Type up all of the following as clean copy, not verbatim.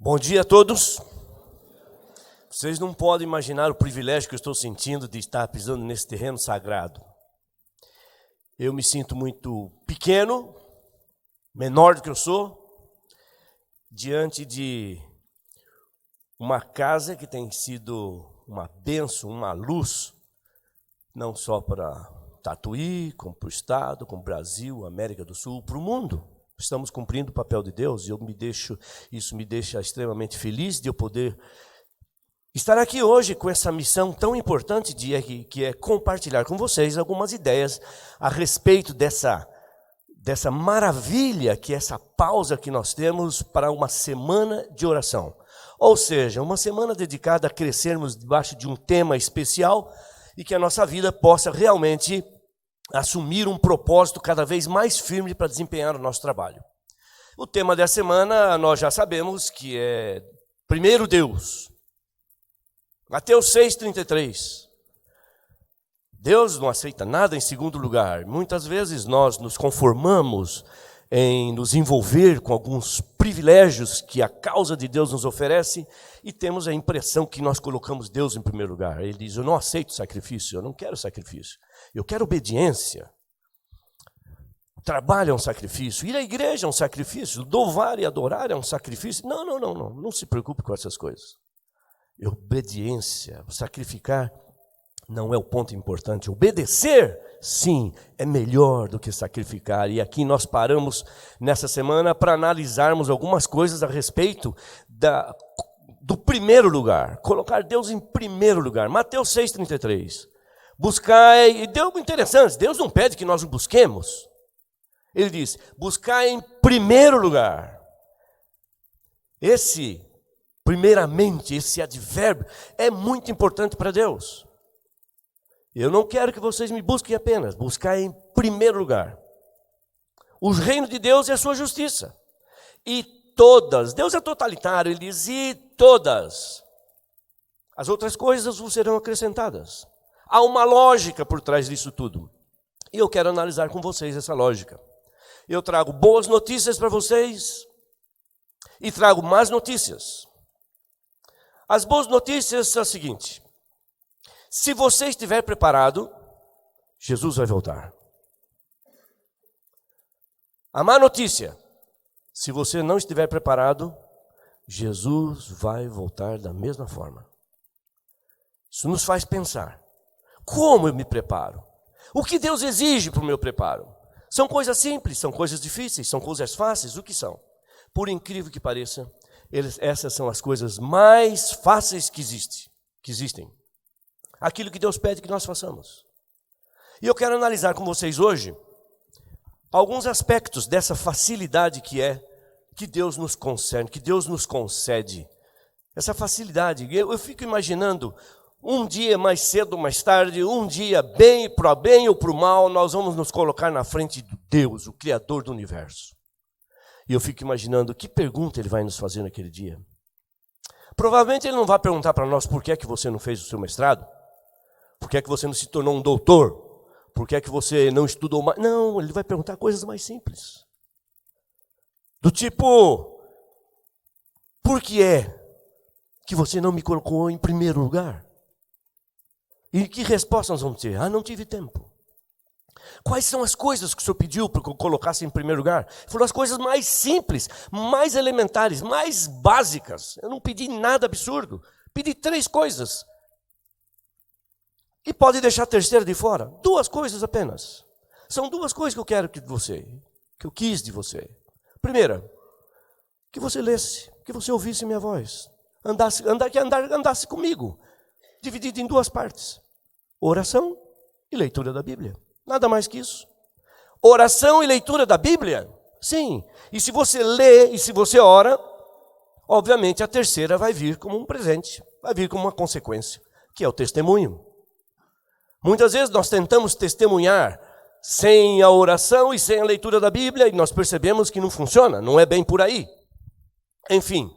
Bom dia a todos. Vocês não podem imaginar o privilégio que eu estou sentindo de estar pisando nesse terreno sagrado. Eu me sinto muito pequeno, menor do que eu sou, diante de uma casa que tem sido uma bênção, uma luz, não só para Tatuí, como para o Estado, como para o Brasil, América do Sul, para o mundo. Estamos cumprindo o papel de Deus e isso me deixa extremamente feliz de eu poder estar aqui hoje com essa missão tão importante que é compartilhar com vocês algumas ideias a respeito dessa maravilha que é essa pausa que nós temos para uma semana de oração. Ou seja, uma semana dedicada a crescermos debaixo de um tema especial e que a nossa vida possa realmente assumir um propósito cada vez mais firme para desempenhar o nosso trabalho. O tema dessa semana nós já sabemos que é primeiro Deus. Mateus 6,33. Deus não aceita nada em segundo lugar. Muitas vezes nós nos conformamos em nos envolver com alguns privilégios que a causa de Deus nos oferece e temos a impressão que nós colocamos Deus em primeiro lugar. Ele diz, eu não aceito sacrifício, eu não quero sacrifício, eu quero obediência. O trabalho é um sacrifício, ir à igreja é um sacrifício, louvar e adorar é um sacrifício. Não se preocupe com essas coisas. Obediência, sacrificar não é o ponto importante. Obedecer, sim, é melhor do que sacrificar. E aqui nós paramos nessa semana para analisarmos algumas coisas a respeito do primeiro lugar. Colocar Deus em primeiro lugar. Mateus 6,33. Buscar, e Deus interessante, Deus não pede que nós o busquemos. Ele diz, buscar em primeiro lugar. Primeiramente, esse advérbio é muito importante para Deus. Eu não quero que vocês me busquem apenas, buscar em primeiro lugar. O reino de Deus é a sua justiça. E todas, Deus é totalitário, ele diz, e todas as outras coisas vos serão acrescentadas. Há uma lógica por trás disso tudo. E eu quero analisar com vocês essa lógica. Eu trago boas notícias para vocês e trago más notícias. As boas notícias são as seguintes. Se você estiver preparado, Jesus vai voltar. A má notícia, se você não estiver preparado, Jesus vai voltar da mesma forma. Isso nos faz pensar. Como eu me preparo? O que Deus exige para o meu preparo? São coisas simples, são coisas difíceis, são coisas fáceis, o que são? Por incrível que pareça, essas são as coisas mais fáceis que existem. Aquilo que Deus pede que nós façamos. E eu quero analisar com vocês hoje alguns aspectos dessa facilidade que Deus nos concede, que Deus nos concede. Essa facilidade, eu fico imaginando, um dia mais cedo ou mais tarde, um dia para o bem ou para o mal, nós vamos nos colocar na frente de Deus, o Criador do universo. E eu fico imaginando que pergunta Ele vai nos fazer naquele dia. Provavelmente Ele não vai perguntar para nós por que é que você não fez o seu mestrado, por que é que você não se tornou um doutor, por que é que você não estudou mais. Não, Ele vai perguntar coisas mais simples. Do tipo, por que é que você não me colocou em primeiro lugar? E que resposta nós vamos ter? Não tive tempo. Quais são as coisas que o Senhor pediu para que eu colocasse em primeiro lugar? Foram as coisas mais simples, mais elementares, mais básicas. Eu não pedi nada absurdo. Pedi 3 coisas. E pode deixar a terceira de fora. 2 coisas apenas. São 2 coisas que eu quero que eu quis de você. Primeira, que você lesse, que você ouvisse minha voz. Andasse comigo. Dividido em 2 partes. Oração e leitura da Bíblia. Nada mais que isso. Oração e leitura da Bíblia? Sim. E se você lê e se você ora, obviamente a terceira vai vir como um presente. Vai vir como uma consequência, que é o testemunho. Muitas vezes nós tentamos testemunhar sem a oração e sem a leitura da Bíblia e nós percebemos que não funciona, não é bem por aí. Enfim,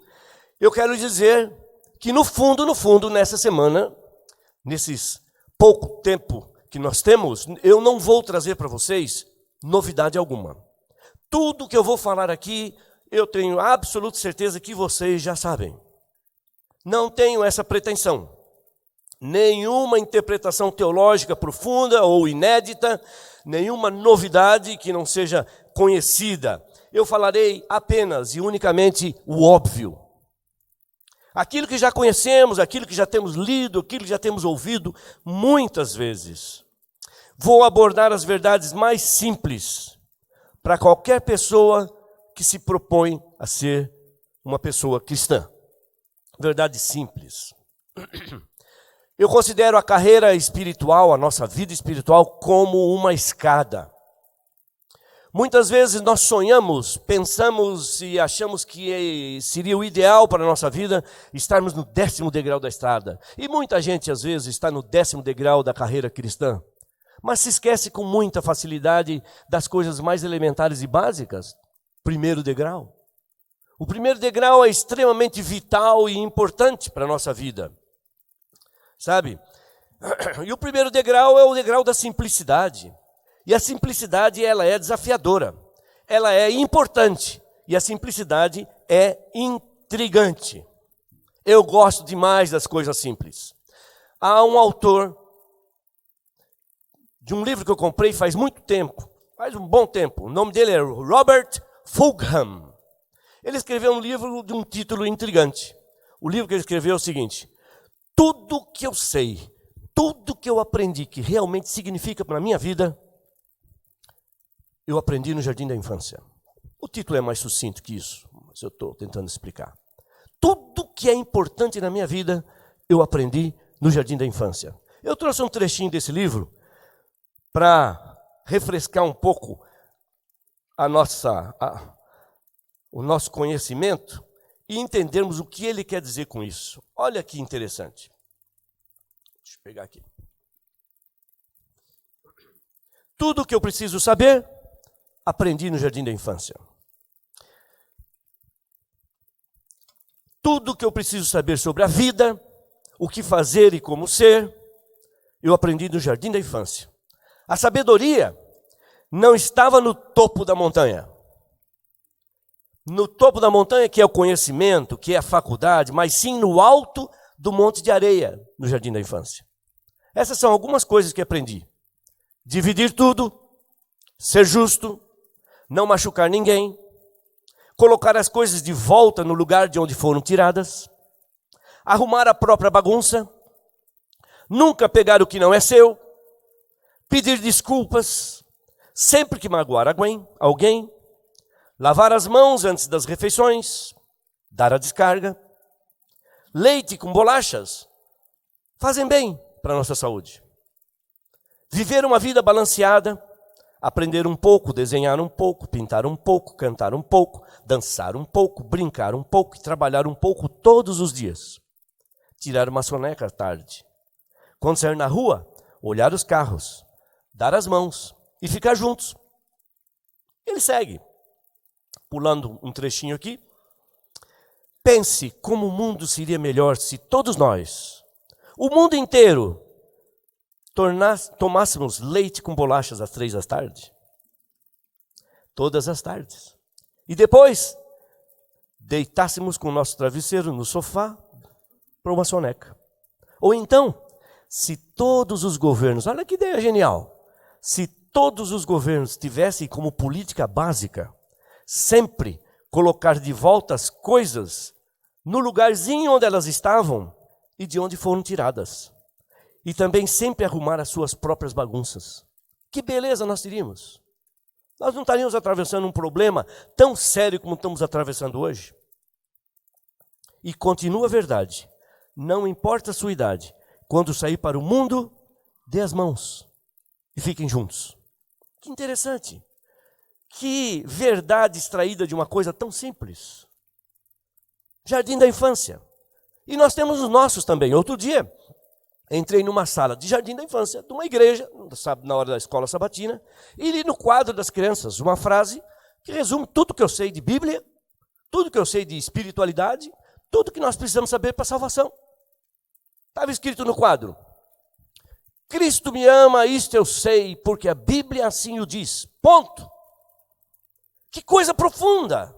eu quero dizer que no fundo, nessa semana, nesses pouco tempo que nós temos, eu não vou trazer para vocês novidade alguma. Tudo que eu vou falar aqui eu tenho absoluta certeza que vocês já sabem. Não tenho essa pretensão. Nenhuma interpretação teológica profunda ou inédita, nenhuma novidade que não seja conhecida. Eu falarei apenas e unicamente o óbvio. Aquilo que já conhecemos, aquilo que já temos lido, aquilo que já temos ouvido muitas vezes. Vou abordar as verdades mais simples para qualquer pessoa que se propõe a ser uma pessoa cristã. Verdades simples. Eu considero a carreira espiritual, a nossa vida espiritual, como uma escada. Muitas vezes nós sonhamos, pensamos e achamos que seria o ideal para a nossa vida estarmos no 10º degrau da estrada. E muita gente, às vezes, está no 10º degrau da carreira cristã. Mas se esquece com muita facilidade das coisas mais elementares e básicas. Primeiro degrau. O primeiro degrau é extremamente vital e importante para a nossa vida. Sabe? E o primeiro degrau é o degrau da simplicidade. E a simplicidade, ela é desafiadora. Ela é importante. E a simplicidade é intrigante. Eu gosto demais das coisas simples. Há um autor de um livro que eu comprei faz muito tempo. Faz um bom tempo. O nome dele é Robert Fulghum. Ele escreveu um livro de um título intrigante. O livro que ele escreveu é o seguinte: tudo que eu sei, tudo que eu aprendi que realmente significa para a minha vida, eu aprendi no jardim da infância. O título é mais sucinto que isso, mas eu estou tentando explicar. Tudo que é importante na minha vida, eu aprendi no jardim da infância. Eu trouxe um trechinho desse livro para refrescar um pouco o nosso conhecimento e entendermos o que ele quer dizer com isso. Olha que interessante. Deixa eu pegar aqui. Tudo o que eu preciso saber, aprendi no jardim da infância. Tudo o que eu preciso saber sobre a vida, o que fazer e como ser, eu aprendi no jardim da infância. A sabedoria não estava no topo da montanha. No topo da montanha, que é o conhecimento, que é a faculdade, mas sim no alto do monte de areia, no jardim da infância. Essas são algumas coisas que aprendi. Dividir tudo, ser justo, não machucar ninguém, colocar as coisas de volta no lugar de onde foram tiradas, arrumar a própria bagunça, nunca pegar o que não é seu, pedir desculpas sempre que magoar alguém, lavar as mãos antes das refeições, dar a descarga. Leite com bolachas fazem bem para a nossa saúde. Viver uma vida balanceada, aprender um pouco, desenhar um pouco, pintar um pouco, cantar um pouco, dançar um pouco, brincar um pouco e trabalhar um pouco todos os dias. Tirar uma soneca à tarde. Quando sair na rua, olhar os carros, dar as mãos e ficar juntos. Ele segue. Pulando um trechinho aqui. Pense como o mundo seria melhor se todos nós, o mundo inteiro, tomássemos leite com bolachas às 3 da tarde. Todas as tardes. E depois, deitássemos com o nosso travesseiro no sofá para uma soneca. Ou então, se todos os governos, olha que ideia genial, se todos os governos tivessem como política básica sempre colocar de volta as coisas no lugarzinho onde elas estavam e de onde foram tiradas. E também sempre arrumar as suas próprias bagunças. Que beleza nós teríamos. Nós não estaríamos atravessando um problema tão sério como estamos atravessando hoje. E continua a verdade. Não importa a sua idade. Quando sair para o mundo, dê as mãos e fiquem juntos. Que interessante. Que verdade extraída de uma coisa tão simples. Jardim da infância. E nós temos os nossos também. Outro dia, entrei numa sala de jardim da infância, de uma igreja, na hora da escola sabatina, e li no quadro das crianças uma frase que resume tudo que eu sei de Bíblia, tudo que eu sei de espiritualidade, tudo que nós precisamos saber para a salvação. Estava escrito no quadro: Cristo me ama, isto eu sei, porque a Bíblia assim o diz. Ponto. Que coisa profunda!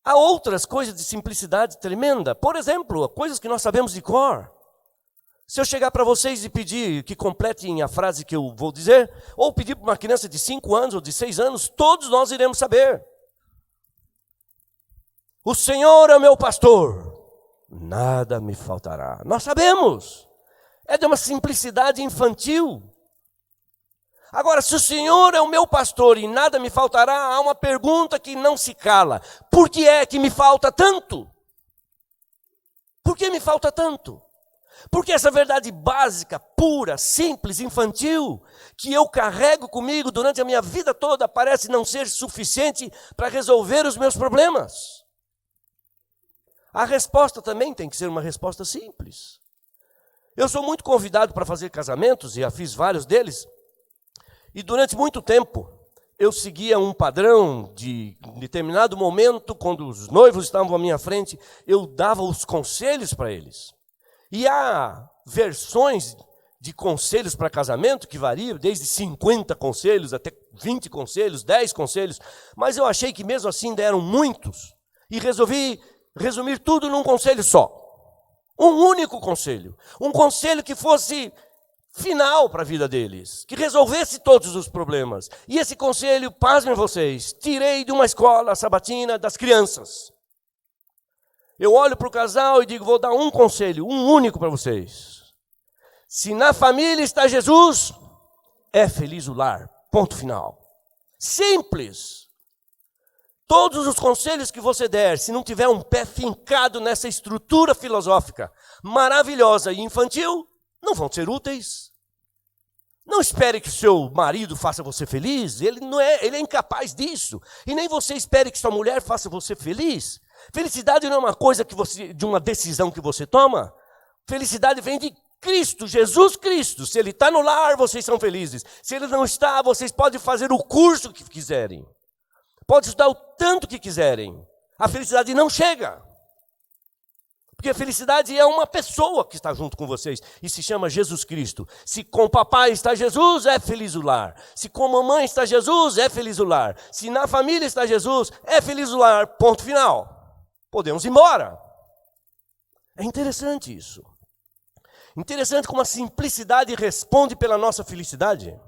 Há outras coisas de simplicidade tremenda. Por exemplo, coisas que nós sabemos de cor. Se eu chegar para vocês e pedir que completem a frase que eu vou dizer, ou pedir para uma criança de 5 anos ou de 6 anos, todos nós iremos saber. O Senhor é o meu pastor, nada me faltará. Nós sabemos. É de uma simplicidade infantil. Agora, se o Senhor é o meu pastor e nada me faltará, há uma pergunta que não se cala. Por que é que me falta tanto? Por que me falta tanto? Porque essa verdade básica, pura, simples, infantil, que eu carrego comigo durante a minha vida toda, parece não ser suficiente para resolver os meus problemas. A resposta também tem que ser uma resposta simples. Eu sou muito convidado para fazer casamentos, e já fiz vários deles, e durante muito tempo eu seguia um padrão de determinado momento, quando os noivos estavam à minha frente, eu dava os conselhos para eles. E há versões de conselhos para casamento que variam desde 50 conselhos até 20 conselhos, 10 conselhos, mas eu achei que mesmo assim deram muitos, e resolvi resumir tudo num conselho só. Um único conselho. Um conselho que fosse final para a vida deles, que resolvesse todos os problemas. E esse conselho, pasmem vocês, tirei de uma escola sabatina das crianças. Eu olho para o casal e digo, vou dar um conselho, um único para vocês. Se na família está Jesus, é feliz o lar. Ponto final. Simples. Todos os conselhos que você der, se não tiver um pé fincado nessa estrutura filosófica maravilhosa e infantil, não vão ser úteis. Não espere que o seu marido faça você feliz, ele é incapaz disso. E nem você espere que sua mulher faça você feliz. Felicidade não é uma coisa de uma decisão que você toma. Felicidade vem de Cristo, Jesus Cristo. Se Ele está no lar, vocês são felizes. Se Ele não está, vocês podem fazer o curso que quiserem. Pode estudar o tanto que quiserem. A felicidade não chega. Porque a felicidade é uma pessoa que está junto com vocês. E se chama Jesus Cristo. Se com o papai está Jesus, é feliz o lar. Se com a mamãe está Jesus, é feliz o lar. Se na família está Jesus, é feliz o lar. Ponto final. Podemos ir embora. É interessante isso. Interessante como a simplicidade responde pela nossa felicidade.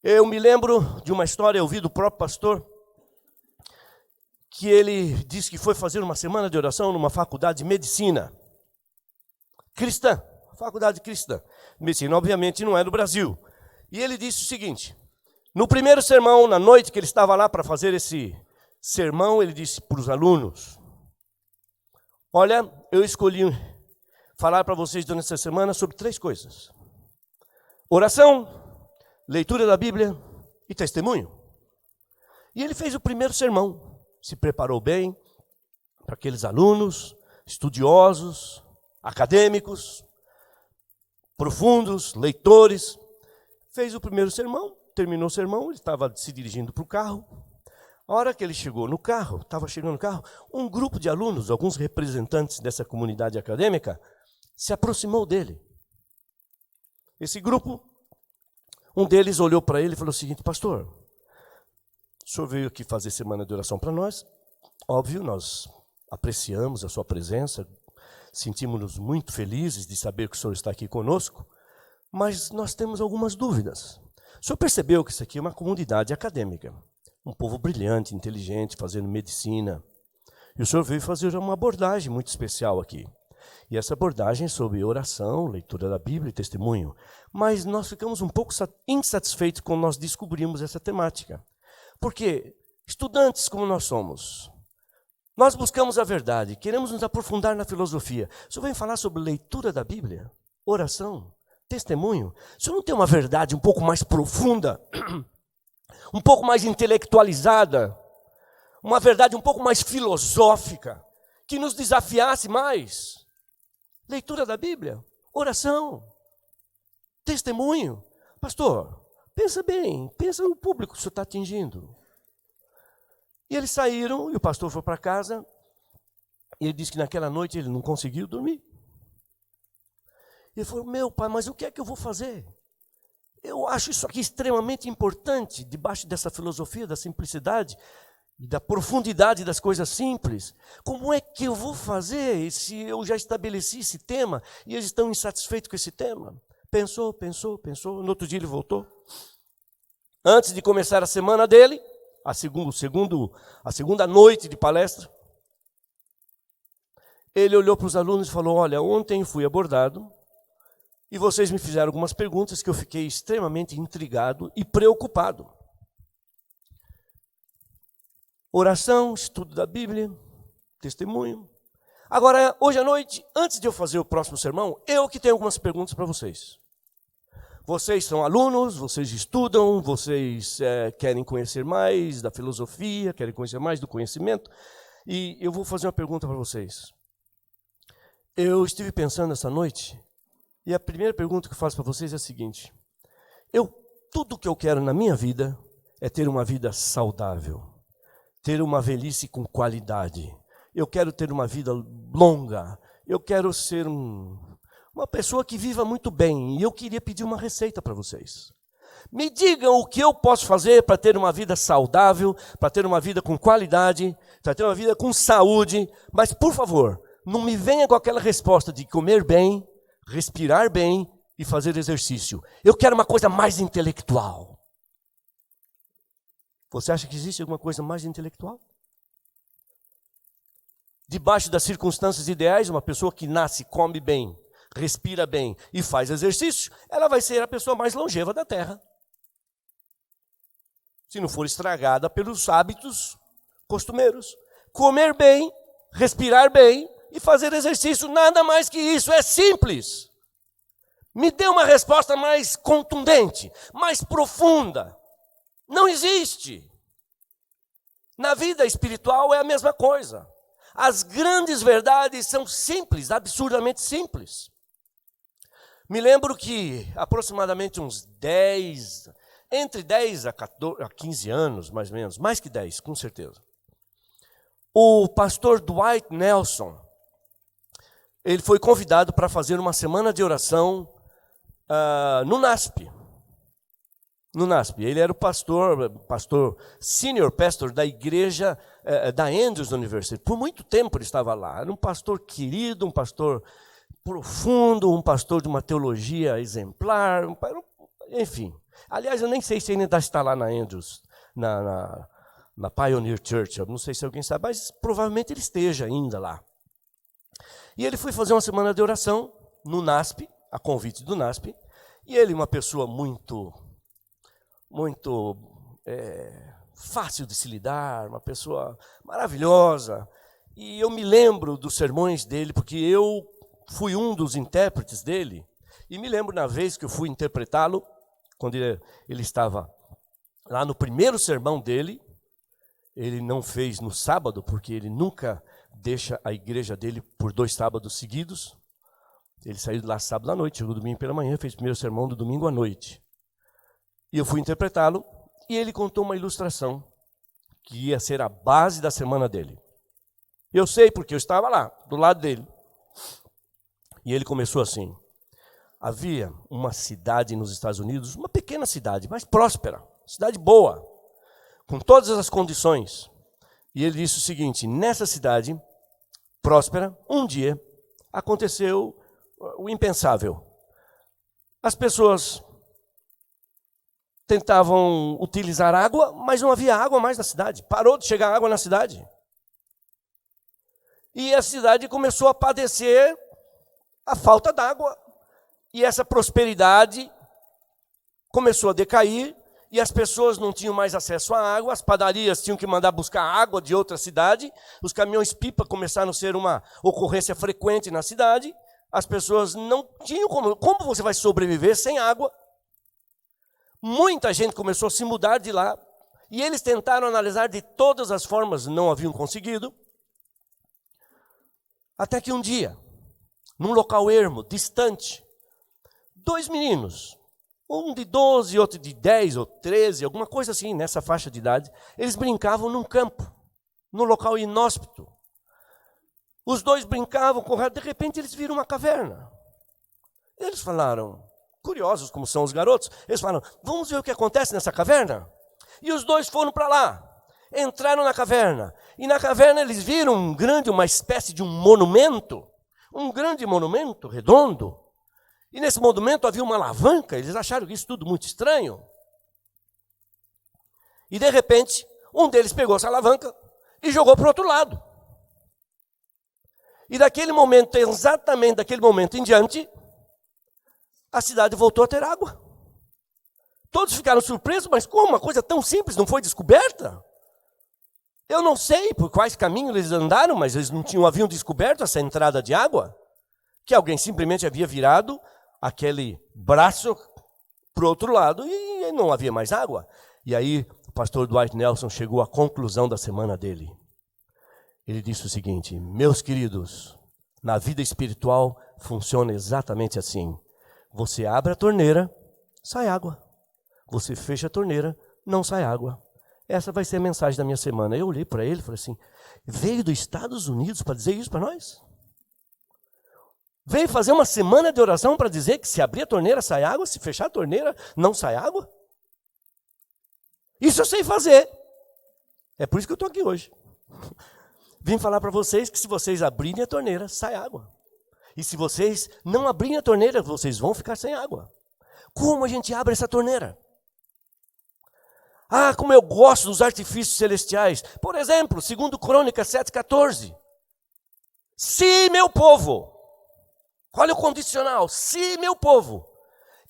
Eu me lembro de uma história, eu ouvi do próprio pastor, que ele disse que foi fazer uma semana de oração numa faculdade de medicina cristã, faculdade cristã. Medicina, obviamente, não é do Brasil. E ele disse o seguinte, no primeiro sermão, na noite que ele estava lá para fazer esse sermão, ele disse para os alunos, olha, eu escolhi falar para vocês durante essa semana sobre 3 coisas. Oração, leitura da Bíblia e testemunho. E ele fez o primeiro sermão, se preparou bem para aqueles alunos, estudiosos, acadêmicos, profundos, leitores. Fez o primeiro sermão, terminou o sermão, ele estava se dirigindo para o carro. A hora que ele chegou no carro, um grupo de alunos, alguns representantes dessa comunidade acadêmica, se aproximou dele. Esse grupo, um deles olhou para ele e falou o seguinte, pastor, o senhor veio aqui fazer semana de oração para nós, óbvio, nós apreciamos a sua presença, sentimos-nos muito felizes de saber que o senhor está aqui conosco, mas nós temos algumas dúvidas. O senhor percebeu que isso aqui é uma comunidade acadêmica, um povo brilhante, inteligente, fazendo medicina, e o senhor veio fazer uma abordagem muito especial aqui. E essa abordagem é sobre oração, leitura da Bíblia e testemunho. Mas nós ficamos um pouco insatisfeitos quando nós descobrimos essa temática. Porque, estudantes como nós somos, nós buscamos a verdade, queremos nos aprofundar na filosofia. O senhor vem falar sobre leitura da Bíblia, oração, testemunho. O senhor não tem uma verdade um pouco mais profunda, um pouco mais intelectualizada, uma verdade um pouco mais filosófica, que nos desafiasse mais? Leitura da Bíblia, oração, testemunho. Pastor, pensa bem, pensa no público que o senhor está atingindo. E eles saíram, e o pastor foi para casa, e ele disse que naquela noite ele não conseguiu dormir. Ele falou, meu pai, mas o que é que eu vou fazer? Eu acho isso aqui extremamente importante, debaixo dessa filosofia da simplicidade. e da profundidade das coisas simples. Como é que eu vou fazer se eu já estabeleci esse tema e eles estão insatisfeitos com esse tema? Pensou. No outro dia ele voltou. Antes de começar a semana dele, a segunda noite de palestra, ele olhou para os alunos e falou: olha, ontem fui abordado e vocês me fizeram algumas perguntas que eu fiquei extremamente intrigado e preocupado. Oração, estudo da Bíblia, testemunho. Agora, hoje à noite, antes de eu fazer o próximo sermão, eu que tenho algumas perguntas para vocês. Vocês são alunos, vocês estudam, vocês querem conhecer mais da filosofia, querem conhecer mais do conhecimento. E eu vou fazer uma pergunta para vocês. Eu estive pensando essa noite, e a primeira pergunta que eu faço para vocês é a seguinte. Tudo que eu quero na minha vida é ter uma vida saudável, ter uma velhice com qualidade. Eu quero ter uma vida longa, eu quero ser uma pessoa que viva muito bem, e eu queria pedir uma receita para vocês. Me digam o que eu posso fazer para ter uma vida saudável, para ter uma vida com qualidade, para ter uma vida com saúde, mas, por favor, não me venha com aquela resposta de comer bem, respirar bem e fazer exercício. Eu quero uma coisa mais intelectual. Você acha que existe alguma coisa mais intelectual? Debaixo das circunstâncias ideais, uma pessoa que nasce, come bem, respira bem e faz exercício, ela vai ser a pessoa mais longeva da Terra. Se não for estragada pelos hábitos costumeiros. Comer bem, respirar bem e fazer exercício, nada mais que isso, é simples. Me dê uma resposta mais contundente, mais profunda. Não existe. Na vida espiritual é a mesma coisa. As grandes verdades são simples, absurdamente simples. Me lembro que aproximadamente entre 10 a 15 anos, mais ou menos, mais que 10, com certeza, o pastor Dwight Nelson, ele foi convidado para fazer uma semana de oração no NASP. No NASP. Ele era o senior pastor da igreja da Andrews University. Por muito tempo ele estava lá. Era um pastor querido, um pastor profundo, um pastor de uma teologia exemplar, enfim. Aliás, eu nem sei se ainda está lá na Andrews, na Pioneer Church. Eu não sei se alguém sabe, mas provavelmente ele esteja ainda lá. E ele foi fazer uma semana de oração no NASP, a convite do NASP, e ele, uma pessoa muito fácil de se lidar, uma pessoa maravilhosa. E eu me lembro dos sermões dele, porque eu fui um dos intérpretes dele, e me lembro na vez que eu fui interpretá-lo, quando ele estava lá no primeiro sermão dele. Ele não fez no sábado, porque ele nunca deixa a igreja dele por 2 sábados seguidos. Ele saiu de lá sábado à noite, chegou domingo pela manhã, fez o primeiro sermão do domingo à noite. E eu fui interpretá-lo, e ele contou uma ilustração que ia ser a base da semana dele. Eu sei porque eu estava lá, do lado dele. E ele começou assim: havia uma cidade nos Estados Unidos, uma pequena cidade, mas próspera, cidade boa, com todas as condições. E ele disse o seguinte: nessa cidade próspera, um dia aconteceu o impensável. As pessoas tentavam utilizar água, mas não havia água mais na cidade. Parou de chegar água na cidade. E a cidade começou a padecer a falta d'água. E essa prosperidade começou a decair, e as pessoas não tinham mais acesso à água, as padarias tinham que mandar buscar água de outra cidade, os caminhões-pipa começaram a ser uma ocorrência frequente na cidade, as pessoas não tinham como você vai sobreviver sem água? Muita gente começou a se mudar de lá, e eles tentaram analisar de todas as formas, não haviam conseguido, até que um dia, num local ermo, distante, 2 meninos, um de 12 e outro de 10 ou 13, alguma coisa assim, nessa faixa de idade, eles brincavam num campo, num local inóspito. Os 2 brincavam, correndo, de repente eles viram uma caverna. Eles falaram, curiosos como são os garotos, eles falaram: vamos ver o que acontece nessa caverna? E os 2 foram para lá. entraram na caverna. E na caverna eles viram uma espécie de um grande monumento redondo. E nesse monumento havia uma alavanca, eles acharam isso tudo muito estranho. E de repente, um deles pegou essa alavanca e jogou para o outro lado. E daquele momento, exatamente daquele momento em diante, a cidade voltou a ter água. Todos ficaram surpresos, mas como uma coisa tão simples não foi descoberta? Eu não sei por quais caminhos eles andaram, mas eles haviam descoberto essa entrada de água, que alguém simplesmente havia virado aquele braço para o outro lado e não havia mais água. E aí o pastor Dwight Nelson chegou à conclusão da semana dele. Ele disse o seguinte: meus queridos, na vida espiritual funciona exatamente assim. Você abre a torneira, sai água. Você fecha a torneira, não sai água. Essa vai ser a mensagem da minha semana. Eu olhei para ele e falei assim: veio dos Estados Unidos para dizer isso para nós? Veio fazer uma semana de oração para dizer que se abrir a torneira sai água, se fechar a torneira não sai água? Isso eu sei fazer. É por isso que eu estou aqui hoje. Vim falar para vocês que se vocês abrirem a torneira, sai água. E se vocês não abrirem a torneira, vocês vão ficar sem água. Como a gente abre essa torneira? Ah, como eu gosto dos artifícios celestiais. Por exemplo, 2 Crônicas 7,14. Se meu povo, olha o condicional, se meu povo,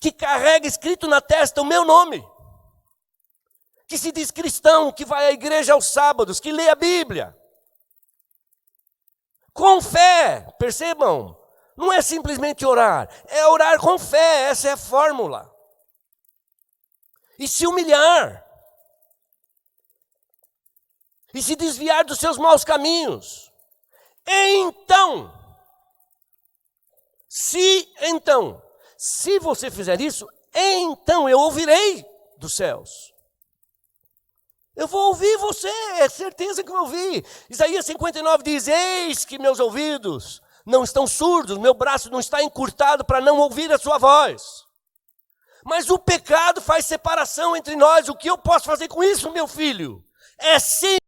que carrega escrito na testa o meu nome, que se diz cristão, que vai à igreja aos sábados, que lê a Bíblia, com fé, percebam, não é simplesmente orar, é orar com fé, essa é a fórmula. E se humilhar, e se desviar dos seus maus caminhos, então, se você fizer isso, então eu ouvirei dos céus. Eu vou ouvir você, é certeza que eu vou ouvir. Isaías 59 diz: eis que meus ouvidos não estão surdos, meu braço não está encurtado para não ouvir a sua voz. Mas o pecado faz separação entre nós. O que eu posso fazer com isso, meu filho? É sim